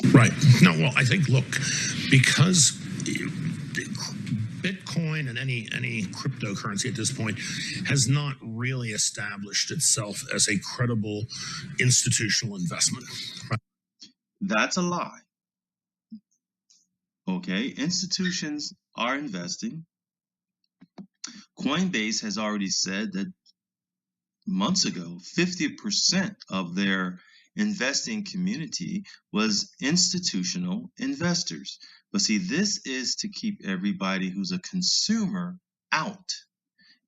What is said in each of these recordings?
Right. No, well, I think, look, because Bitcoin and any cryptocurrency at this point has not really established itself as a credible institutional investment. Right? That's a lie. Okay, institutions are investing. Coinbase has already said that months ago, 50% of their investing community was institutional investors. But see, this is to keep everybody who's a consumer out.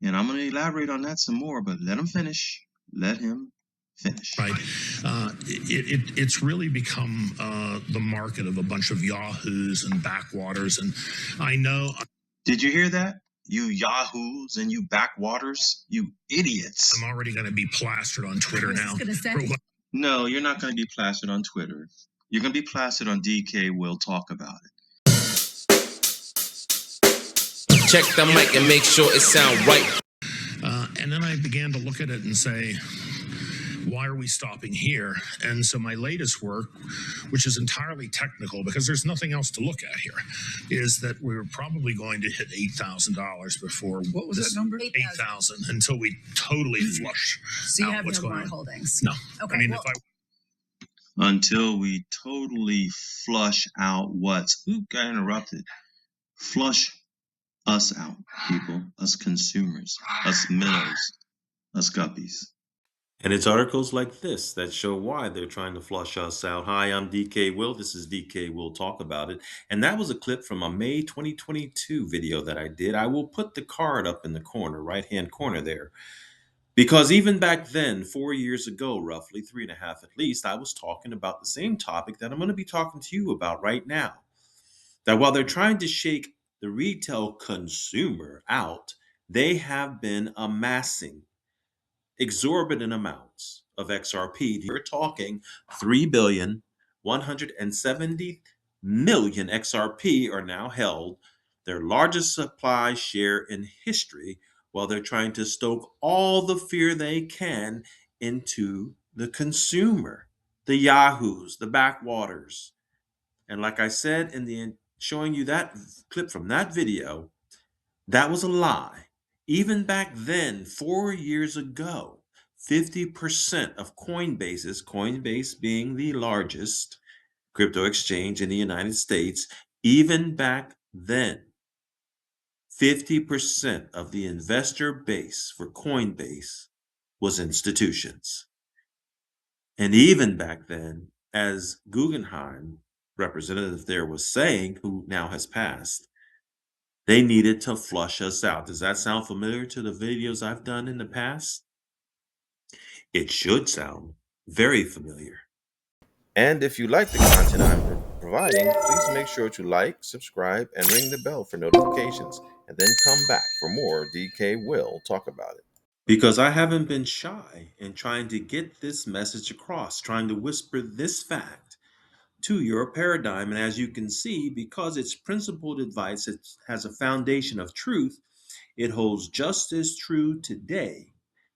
And I'm going to elaborate on that some more, but let him finish. Let him finish. Right. It's really become the market of a bunch of yahoos and backwaters. And I know. Did you hear that? You yahoos and you backwaters, you idiots. I'm already going to be plastered on Twitter now. No, you're not going to be plastered on Twitter. You're going to be plastered on DKWILL Talk About It. Check the mic and make sure it sound right. And then I began to look at it and say, why are we stopping here? And so my latest work, which is entirely technical because there's nothing else to look at here, is that we're probably going to hit $8,000 before. What was that number? 8,000 until we totally flush. So you out have what's no going bond on. holdings? No. Okay. I mean, well, Until we totally flush out what's, ooh, got interrupted. Flush us out, people, us consumers, us minnows, us guppies. And it's articles like this that show why they're trying to flush us out. Hi, I'm DKWILL. This is DKWILL Talk About It. And that was a clip from a May 2022 video that I did. I will put the card up in the corner, right-hand corner there. Because even back then, 4 years ago, roughly 3.5 at least, I was talking about the same topic that I'm going to be talking to you about right now. That while they're trying to shake the retail consumer out, they have been amassing exorbitant amounts of XRP. You're talking 3,170,000,000 XRP are now held, their largest supply share in history, while they're trying to stoke all the fear they can into the consumer, the yahoos, the backwaters. And like I said in the showing you that clip from that video, that was a lie. Even back then, 4 years ago, 50% of Coinbase being the largest crypto exchange in the United States, even back then, 50% of the investor base for Coinbase was institutions. And even back then, as Guggenheim representative there was saying, who now has passed, they needed to flush us out. Does that sound familiar to the videos I've done in the past? It should sound very familiar. And if you like the content I'm providing, please make sure to like, subscribe, and ring the bell for notifications, and then come back for more DKWILL Talk About It. Because I haven't been shy in trying to get this message across, trying to whisper this fact to your paradigm. And as you can see, because it's principled advice, it has a foundation of truth, it holds just as true today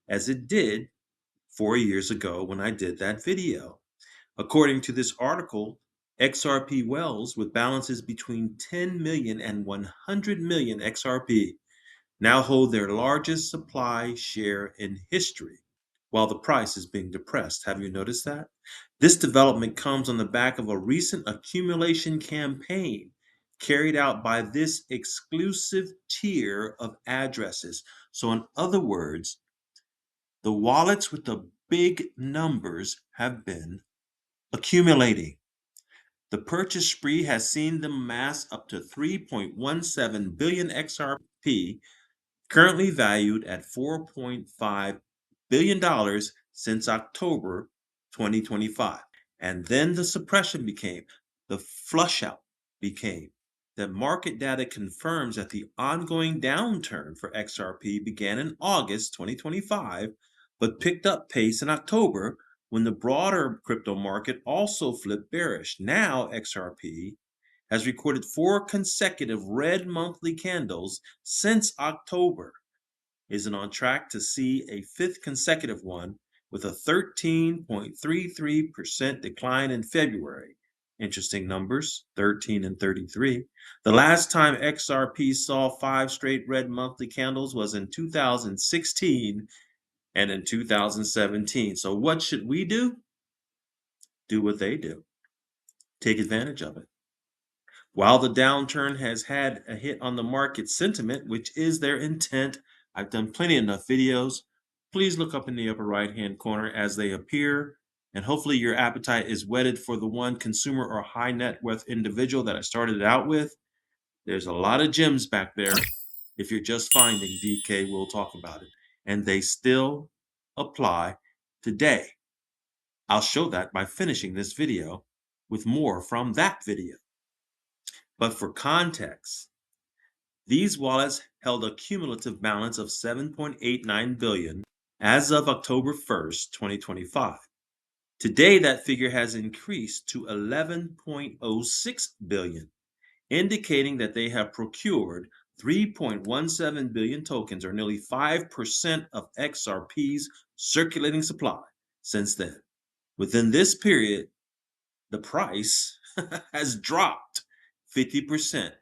as it did 4 years ago when I did that video. According to this article, XRP wells with balances between 10 million and 100 million XRP now hold their largest supply share in history, while the price is being depressed. Have you noticed that? This development comes on the back of a recent accumulation campaign carried out by this exclusive tier of addresses. So in other words, the wallets with the big numbers have been accumulating. The purchase spree has seen them amass up to 3.17 billion XRP, currently valued at $4.5 billion since October 2025. And then the suppression became, the flush out became. The market data confirms that the ongoing downturn for XRP began in August 2025, but picked up pace in October when the broader crypto market also flipped bearish. Now XRP has recorded 4 consecutive red monthly candles since October, is on track to see a 5th consecutive one with a 13.33% decline in February. Interesting numbers, 13 and 33. The last time XRP saw 5 straight red monthly candles was in 2016 and in 2017. So what should we do? Do what they do. Take advantage of it. While the downturn has had a hit on the market sentiment, which is their intent, I've done plenty enough videos. Please look up in the upper right-hand corner as they appear. And hopefully your appetite is whetted for the one consumer or high net worth individual that I started out with. There's a lot of gems back there if you're just finding DK Will Talk About It. And they still apply today. I'll show that by finishing this video with more from that video. But for context, these wallets held a cumulative balance of $7.89 billion as of October 1st, 2025. Today, that figure has increased to $11.06 billion, indicating that they have procured 3.17 billion tokens, or nearly 5% of XRP's circulating supply since then. Within this period, the price has dropped 50%.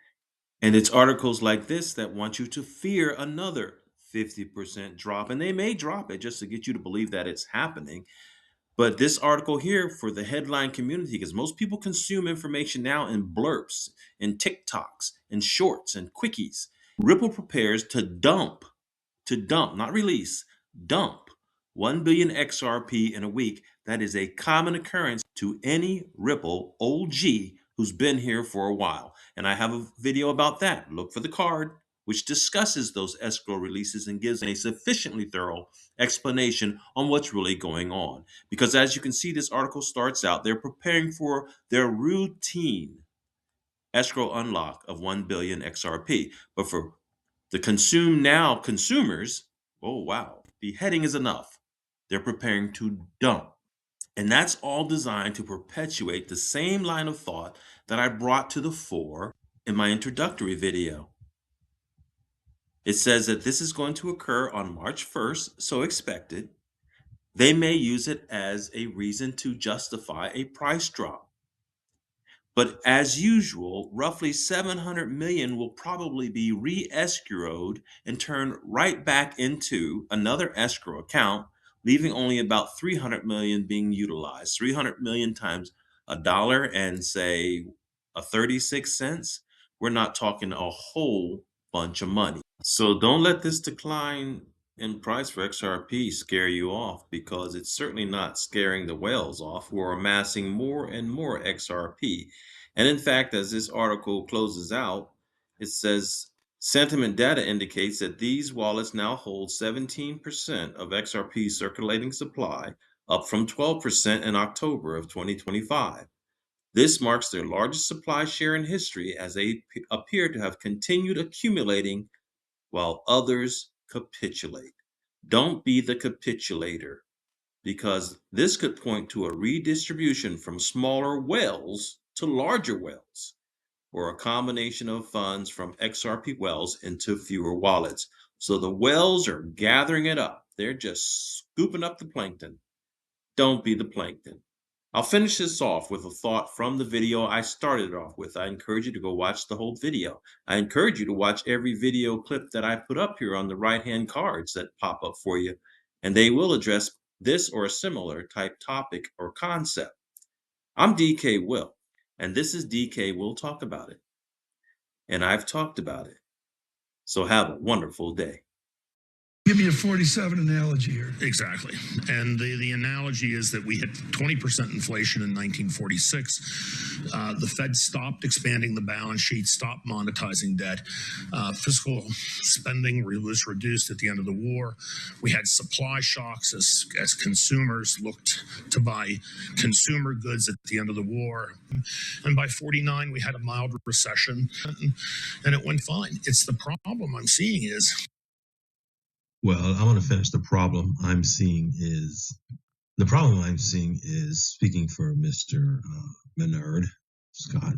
And it's articles like this that want you to fear another 50% drop. And they may drop it just to get you to believe that it's happening. But this article here for the headline community, because most people consume information now in blurps, in TikToks, in shorts, and quickies. Ripple prepares to dump, not release, dump 1 billion XRP in a week. That is a common occurrence to any Ripple OG who's been here for a while. And I have a video about that. Look for the card, which discusses those escrow releases and gives a sufficiently thorough explanation on what's really going on. Because as you can see, this article starts out, they're preparing for their routine escrow unlock of 1 billion XRP. But for the consume now consumers, oh wow, beheading is enough. They're preparing to dump. And that's all designed to perpetuate the same line of thought that I brought to the fore in my introductory video. It says that this is going to occur on March 1st, so expected. They may use it as a reason to justify a price drop. But as usual, roughly 700 million will probably be re-escrowed and turned right back into another escrow account, leaving only about 300 million being utilized. 300 million times $1 and say 36 cents. We're not talking a whole bunch of money. So don't let this decline in price for XRP scare you off, because it's certainly not scaring the whales off who are amassing more and more XRP. And in fact, as this article closes out, it says sentiment data indicates that these wallets now hold 17% of XRP circulating supply, up from 12% in October of 2025. This marks their largest supply share in history, as they appear to have continued accumulating while others capitulate. Don't be the capitulator, because this could point to a redistribution from smaller whales to larger whales, or a combination of funds from XRP whales into fewer wallets. So the whales are gathering it up. They're just scooping up the plankton. Don't be the plankton. I'll finish this off with a thought from the video I started off with. I encourage you to go watch the whole video. I encourage you to watch every video clip that I put up here on the right-hand cards that pop up for you, and they will address this or a similar type topic or concept. I'm DK Will, and this is DK Will Talk About It. And I've talked about it. So have a wonderful day. Give me a 47 analogy here. Exactly. And the analogy is that we hit 20% inflation in 1946. The Fed stopped expanding the balance sheet, stopped monetizing debt. Fiscal spending was reduced at the end of the war. We had supply shocks as consumers looked to buy consumer goods at the end of the war. And by 49, we had a mild recession, and it went fine. It's the problem I'm seeing is... Well, I want to finish. The problem I'm seeing is, speaking for Mr. Menard, Scott,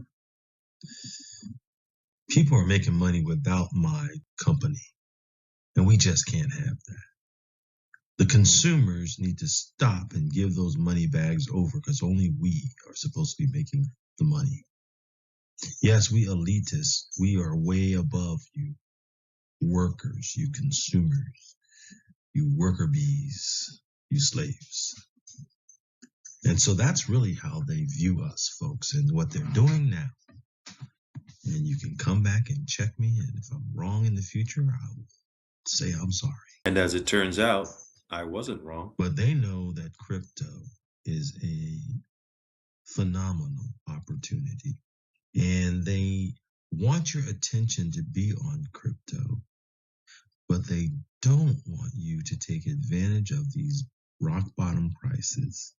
people are making money without my company, and we just can't have that. The consumers need to stop and give those money bags over, because only we are supposed to be making the money. Yes, we elitists, we are way above you workers, you consumers, you worker bees, you slaves. And so that's really how they view us, folks, and what they're doing now. And you can come back and check me, and if I'm wrong in the future, I'll say I'm sorry. And as it turns out, I wasn't wrong. But they know that crypto is a phenomenal opportunity, and they want your attention to be on crypto, but they don't want you to take advantage of these rock bottom prices.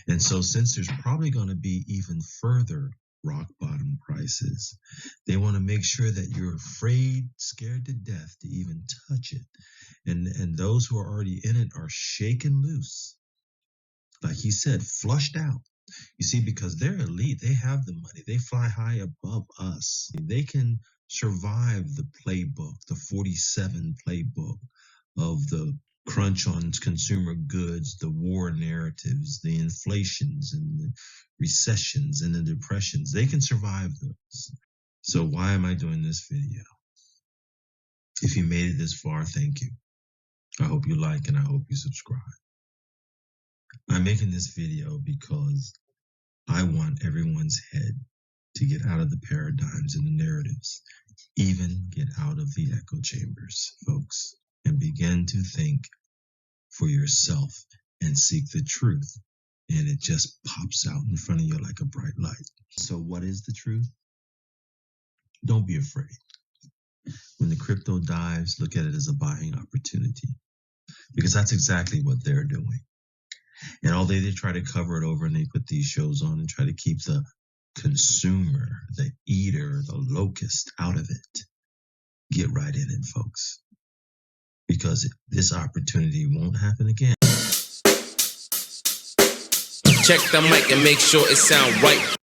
And so since there's probably going to be even further rock bottom prices, they want to make sure that you're afraid, scared to death to even touch it. And those who are already in it are shaken loose. Like he said, flushed out. You see, because they're elite, they have the money. They fly high above us. They can survive the playbook, the 47 playbook of the crunch on consumer goods, the war narratives, the inflations and the recessions and the depressions. They can survive those. So why am I doing this video? If you made it this far, thank you. I hope you like and I hope you subscribe. I'm making this video because I want everyone's head to get out of the paradigms and the narratives, even get out of the echo chambers, folks, and begin to think for yourself and seek the truth. And it just pops out in front of you like a bright light. So what is the truth? Don't be afraid. When the crypto dives, look at it as a buying opportunity, because that's exactly what they're doing. And although they try to cover it over and they put these shows on and try to keep the consumer, the eater, the locust out of it, get right in it, folks, because this opportunity won't happen again. Check the mic and make sure it sound right.